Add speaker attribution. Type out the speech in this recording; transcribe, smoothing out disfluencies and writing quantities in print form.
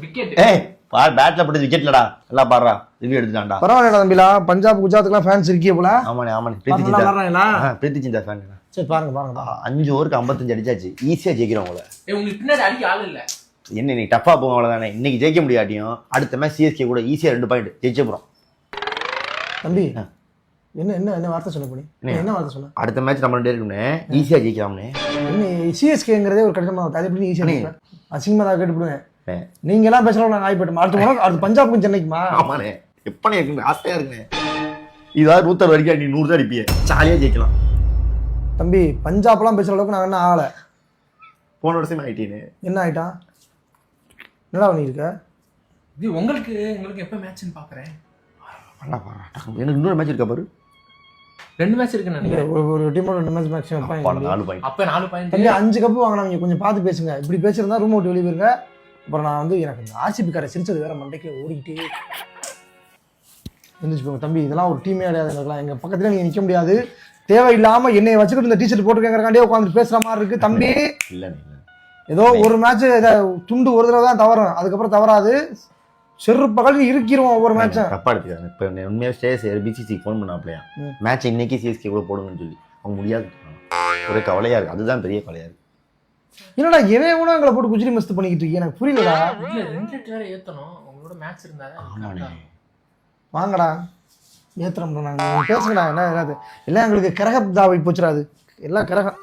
Speaker 1: Wicket.
Speaker 2: ஏய் பேட்ல போட்டு விக்கெட்லடா எல்லாம் பாடுறா ரிவ்யூ எடுத்துட்டான்டா.
Speaker 3: பரவாயில்ல தம்பிலா, பஞ்சாப் குஜராத்துக்குலாம் ஃபேன்ஸ் இருக்கே போல.
Speaker 2: ஆமாண்ணே ஆமாண்ணே பிரீத்தி சிந்தா ஃபேன்.
Speaker 3: சரி பாருங்க
Speaker 2: 5 ஓவருக்கு 55 அடிச்சாச்சு. ஈஸியா ஜெயிக்கிறோம் உங்களை.
Speaker 1: உங்களுக்கு பின்னாடி அடிக்க ஆள் இல்ல.
Speaker 2: என்ன நீ டஃபா போகும் அவ்வளவுதானே. இன்னைக்கு ஜெயிக்க முடியாட்டியும் அடுத்த மேட்ச் சிஎஸ்கே கூட ஈஸியா 2 பாயிண்ட் ஜெயிச்ச போறோம்.
Speaker 3: தம்பி என்ன என்ன என்ன வார்த்தை சொல்ல போனி? என்ன வார்த்தை சொன்ன?
Speaker 2: அடுத்த மேட்ச் நம்ம 2 இருக்கும்னே, ஈஸியா ஜெயிக்கலாம்னே.
Speaker 3: என்ன சிஎஸ்கேங்கிறதே ஒரு கடினமான வார்த்தை. அது எப்படி ஈஸியா ஜெயிப்பேன்? அசிங்கமா தான் கேட்டுடுவேன். நீங்க எல்லாம் பேசுறவங்க நாங்க ஆயிப்போம். அடுத்த முறை அடுத்து பஞ்சாபுக்கும் சென்னைக்குமா?
Speaker 2: ஆமாண்ணே எப்பனே இருக்குங்க ஆசையா இருக்குண்ணே. இதாவது 160 வரைக்கும் நீ 100 தான் அடிப்பிய. ஜாலியா ஜெயிக்கலாம்.
Speaker 3: தம்பி பஞ்சாப்லாம் பேசுற அளவுக்கு நாங்க என்ன ஆகல.
Speaker 2: போன வருஷமே ஆயிட்டேன்னு.
Speaker 3: என்ன ஆயிட்டான்? என்னடா பண்ணிருக்க?
Speaker 1: இது உங்களுக்கு எப்ப மேட்ச்னு பாக்குறேன்.
Speaker 2: எனக்கு இன்னொரு மேட்ச் இருக்கா பாரு.
Speaker 1: 2 மேட்ச் இருக்கு நினைக்கிறேன்.
Speaker 3: ஒரு டீமோட 2 மேட்ச் மேக்ஸிமம் வைப்பாங்க.
Speaker 2: 4 பாயிண்ட்.
Speaker 1: அப்ப 4 பாயிண்ட்.
Speaker 3: தம்பி 5 கப் வாங்குனவங்க கொஞ்சம் பார்த்து பேசுங்க. இப்படி பேசுறதா ரூம் விட்டு வெளிய போயிருங்க. அப்புறம் நான் வந்து எனக்கு இந்த ஆர்சிபி காரை சிரிச்சது வேற மண்டைக்கு ஓடிக்கிட்டே இருந்துச்சு போங்க. தம்பி இதெல்லாம் ஒரு டீமே கிடையாது. எனக்குலாம் எங்க பக்கத்துல நீங்க நிக்க முடியாது. தேவையில்லாம என்னை வச்சுக்கிட்டு இந்த டிஷர்ட் போட்டுருக்கேங்கிறக்காண்டே உட்காந்து பேசுற மாதிரி இருக்கு தம்பி.
Speaker 2: இல்ல
Speaker 3: ஏதோ ஒரு மேட்ச் துண்டு ஒரு தடவை தான் தவறும், அதுக்கப்புறம் தவறாது. செரு பகல் இருக்கிருவோம் ஒவ்வொரு மேட்சும்.
Speaker 2: தப்பா எடுத்துக்காங்க. இப்போ உண்மையாக ஸ்டேஸ் பிசிசி ஃபோன் பண்ணாப்லையா மேட்ச் இன்னைக்கு சிஎஸ்கே கூட போடுங்கன்னு சொல்லி. அவங்க முடியாது. ஒரு கவலையா இருக்கு. அதுதான் பெரிய கவலையா இருக்கு.
Speaker 3: என்னடா இவன் கூட எங்களை போட்டு குஜிலி மஸ்து பண்ணிக்கிட்டு இருக்கீங்க. எனக்கு புரியலடா.
Speaker 1: இல்ல 2 வேற ஏத்தணும். உங்களோட மேட்ச் இருந்தா
Speaker 3: வாங்கடா ஏத்துறோம். நாங்க பேசுங்கடா. என்ன எல்லாம் எங்களுக்கு கிரகதாவை போச்சுடாது. எல்லாம் கிரகம்.